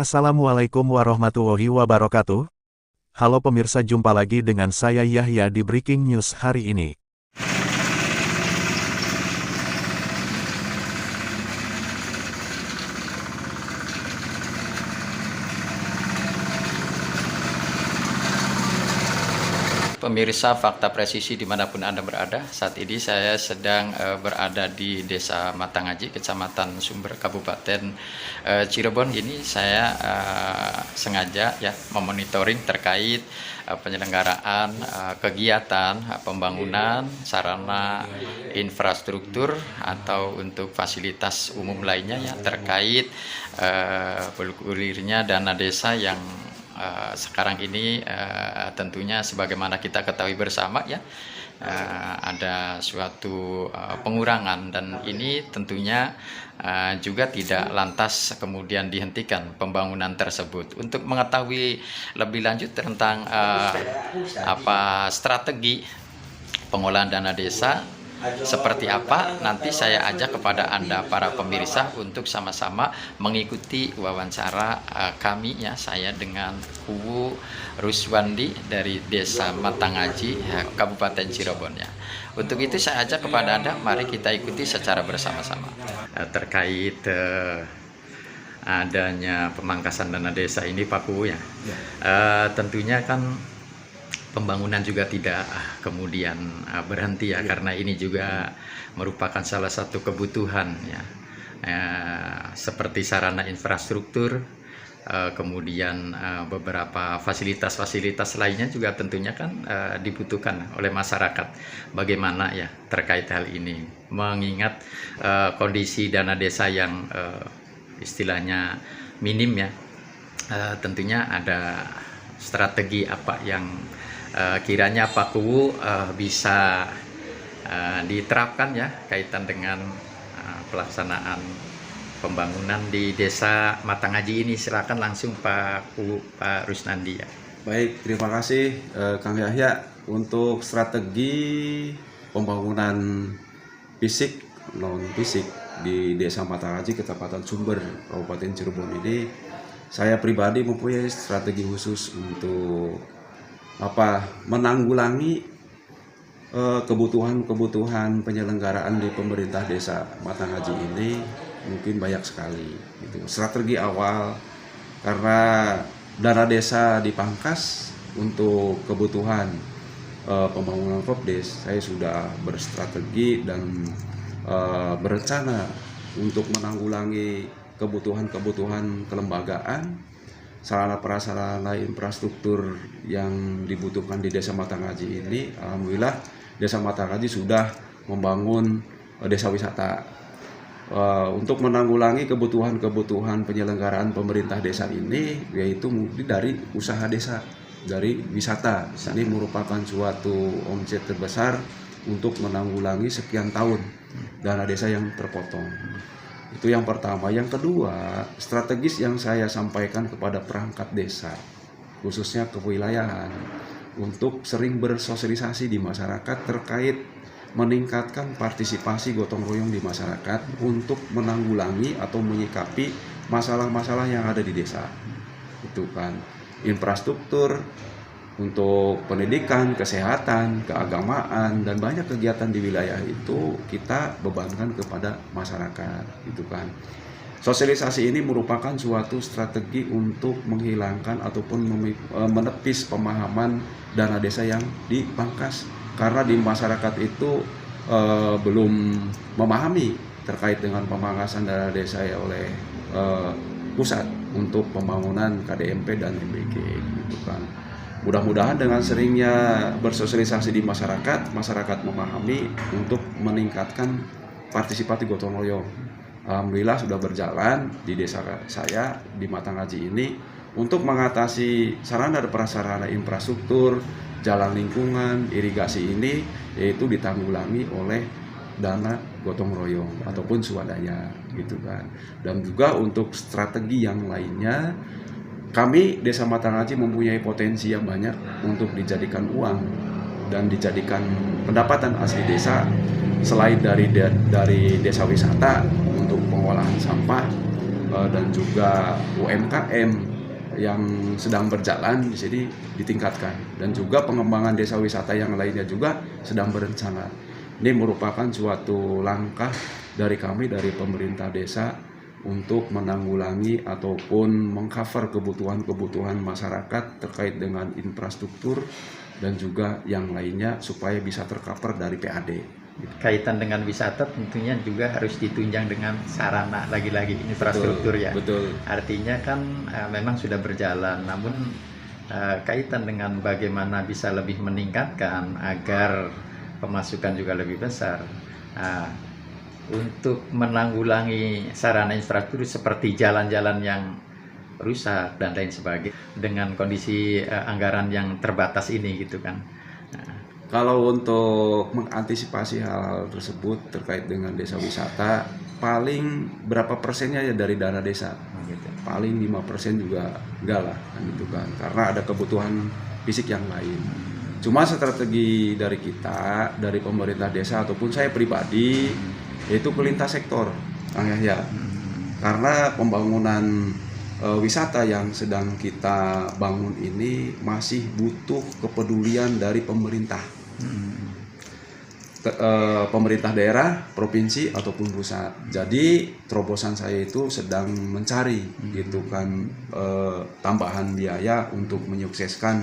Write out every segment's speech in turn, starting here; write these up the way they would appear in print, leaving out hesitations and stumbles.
Assalamualaikum warahmatullahi wabarakatuh. Halo pemirsa, jumpa lagi dengan saya Yahya di Breaking News hari ini. Pemirsa Fakta Presisi dimanapun Anda berada, saat ini saya sedang berada di Desa Matangaji, Kecamatan Sumber, Kabupaten Cirebon. Ini saya sengaja ya memonitoring terkait penyelenggaraan kegiatan pembangunan sarana infrastruktur atau untuk fasilitas umum lainnya ya terkait bergulirnya dana desa yang sekarang ini tentunya sebagaimana kita ketahui bersama ya ada suatu pengurangan, dan ini tentunya juga tidak lantas kemudian dihentikan pembangunan tersebut. Untuk mengetahui lebih lanjut tentang strategi pengolahan dana desa seperti apa, nanti saya ajak kepada Anda para pemirsa untuk sama-sama mengikuti wawancara kami ya, saya dengan Kuwu Ruswandi dari Desa Matangaji, Kabupaten Cirebon ya. Untuk itu saya ajak kepada Anda, mari kita ikuti secara bersama-sama. Terkait adanya pemangkasan dana desa ini Pak Kuwu ya, tentunya kan pembangunan juga tidak kemudian berhenti ya, karena ini juga merupakan salah satu kebutuhan ya, seperti sarana infrastruktur, kemudian beberapa fasilitas-fasilitas lainnya juga tentunya kan dibutuhkan oleh masyarakat. Bagaimana ya terkait hal ini, mengingat kondisi dana desa yang istilahnya minim ya, tentunya ada strategi apa yang kiranya Pak Kuwu bisa diterapkan ya kaitan dengan pelaksanaan pembangunan di Desa Matangaji ini. Silakan langsung Pak Kuwu, Pak Rusnandi ya. Baik, terima kasih Kang Yahya. Untuk strategi pembangunan fisik non fisik di Desa Matangaji, Kecamatan Sumber, Kabupaten Cirebon ini, saya pribadi mempunyai strategi khusus untuk menanggulangi kebutuhan penyelenggaraan di pemerintah Desa Matangaji ini. Mungkin banyak sekali gitu. Strategi awal, karena dana desa dipangkas untuk kebutuhan pembangunan Propdes, saya sudah berstrategi dan berencana untuk menanggulangi kebutuhan kelembagaan, sarana prasarana infrastruktur yang dibutuhkan di Desa Matangaji ini. Alhamdulillah Desa Matangaji sudah membangun desa wisata. Untuk menanggulangi kebutuhan penyelenggaraan pemerintah desa ini, yaitu dari usaha desa, dari wisata. Ini merupakan suatu omset terbesar untuk menanggulangi sekian tahun dana desa yang terpotong. Itu yang pertama. Yang kedua, strategis yang saya sampaikan kepada perangkat desa, khususnya kewilayahan, untuk sering bersosialisasi di masyarakat terkait meningkatkan partisipasi gotong royong di masyarakat untuk menanggulangi atau menyikapi masalah-masalah yang ada di desa. Itu kan infrastruktur untuk pendidikan, kesehatan, keagamaan, dan banyak kegiatan di wilayah itu kita bebankan kepada masyarakat, gitu kan. Sosialisasi ini merupakan suatu strategi untuk menghilangkan ataupun menepis pemahaman dana desa yang dipangkas, karena di masyarakat itu belum memahami terkait dengan pemangkasan dana desa ya oleh pusat untuk pembangunan KDMP dan MBG, gitu kan. Mudah-mudahan dengan seringnya bersosialisasi di masyarakat memahami untuk meningkatkan partisipasi gotong royong. Alhamdulillah sudah berjalan di desa saya di Matangaji ini untuk mengatasi sarana dan prasarana infrastruktur, jalan lingkungan, irigasi ini, yaitu ditanggulangi oleh dana gotong royong ataupun swadaya, gitu kan. Dan juga untuk strategi yang lainnya, kami Desa Matangaji mempunyai potensi yang banyak untuk dijadikan uang dan dijadikan pendapatan asli desa, selain dari desa wisata untuk pengolahan sampah, dan juga UMKM yang sedang berjalan di sini ditingkatkan, dan juga pengembangan desa wisata yang lainnya juga sedang berencana. Ini merupakan suatu langkah dari kami, dari pemerintah desa, untuk menanggulangi ataupun mengcover kebutuhan-kebutuhan masyarakat terkait dengan infrastruktur dan juga yang lainnya supaya bisa tercover dari PAD. Kaitan dengan wisata tentunya juga harus ditunjang dengan sarana, lagi-lagi infrastruktur, Betul, ya. betul. Artinya kan memang sudah berjalan, namun kaitan dengan bagaimana bisa lebih meningkatkan agar pemasukan juga lebih besar. Untuk menanggulangi sarana infrastruktur seperti jalan-jalan yang rusak dan lain sebagainya dengan kondisi anggaran yang terbatas ini gitu kan. Kalau untuk mengantisipasi hal-hal tersebut terkait dengan desa wisata, paling berapa persennya ya dari dana desa? Gitu. Paling 5% juga enggak lah, kan gitu kan. Karena ada kebutuhan fisik yang lain. Cuma strategi dari kita, dari pemerintah desa ataupun saya pribadi, yaitu ke lintas sektor, Kang Yahya. Karena pembangunan wisata yang sedang kita bangun ini masih butuh kepedulian dari pemerintah. Pemerintah daerah, provinsi ataupun pusat. Jadi terobosan saya itu sedang mencari gitu kan tambahan biaya untuk menyukseskan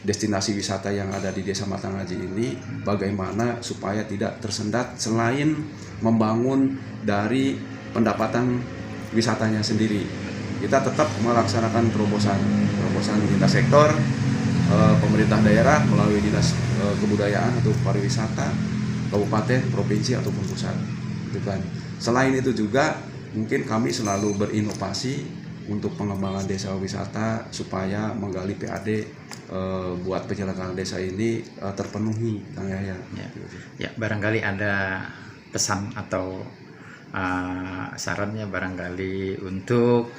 destinasi wisata yang ada di Desa Matanghaji ini, bagaimana supaya tidak tersendat selain membangun dari pendapatan wisatanya sendiri. Kita tetap melaksanakan terobosan lintas sektor, pemerintah daerah melalui dinas kebudayaan atau pariwisata, kabupaten, provinsi ataupun pusat. Gitu kan. Selain itu juga mungkin kami selalu berinovasi untuk pengembangan desa wisata supaya menggali PAD buat penyelenggaraan desa ini terpenuhi, Kang Yahya. Ya, barangkali ada pesan atau sarannya barangkali untuk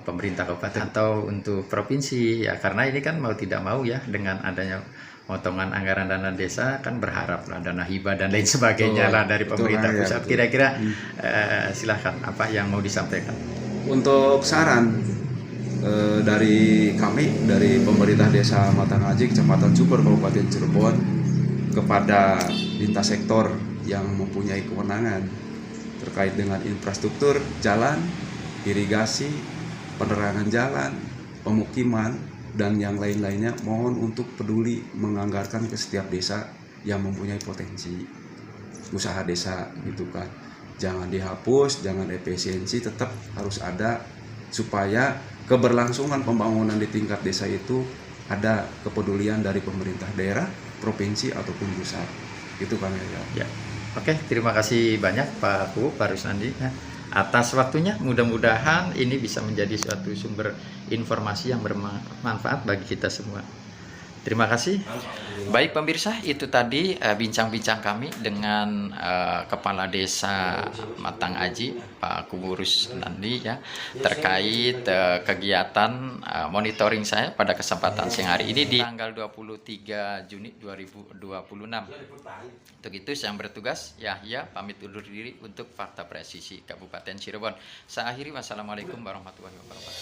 pemerintah kabupaten atau untuk provinsi, ya, karena ini kan mau tidak mau ya dengan adanya potongan anggaran dana desa kan berharap lah dana hibah dan lain sebagainya lah dari pemerintah pusat. Kira-kira silahkan apa yang mau disampaikan. Untuk saran dari kami, dari pemerintah Desa Matanghaji, Kecamatan Sumber, Kabupaten Cirebon, kepada lintas sektor yang mempunyai kewenangan terkait dengan infrastruktur, jalan, irigasi, penerangan jalan, pemukiman, dan yang lain-lainnya, mohon untuk peduli menganggarkan ke setiap desa yang mempunyai potensi usaha desa gitu kan. Jangan dihapus, jangan efisiensi, tetap harus ada supaya keberlangsungan pembangunan di tingkat desa itu ada kepedulian dari pemerintah daerah, provinsi ataupun pusat. Itu kan ya. Ya. Oke, terima kasih banyak Pak Kuwu, Pak Rusnandi atas waktunya. Mudah-mudahan ini bisa menjadi suatu sumber informasi yang bermanfaat bagi kita semua. Terima kasih. Baik pemirsa, itu tadi bincang-bincang kami dengan Kepala Desa Matanghaji, Pak Kuwu Rusnandi, ya, terkait kegiatan monitoring saya pada kesempatan siang hari ini di tanggal 23 Juni 2026. Untuk itu yang bertugas Yahya pamit undur diri untuk Fakta Presisi Kabupaten Cirebon. Saya akhiri, wassalamualaikum warahmatullahi wabarakatuh.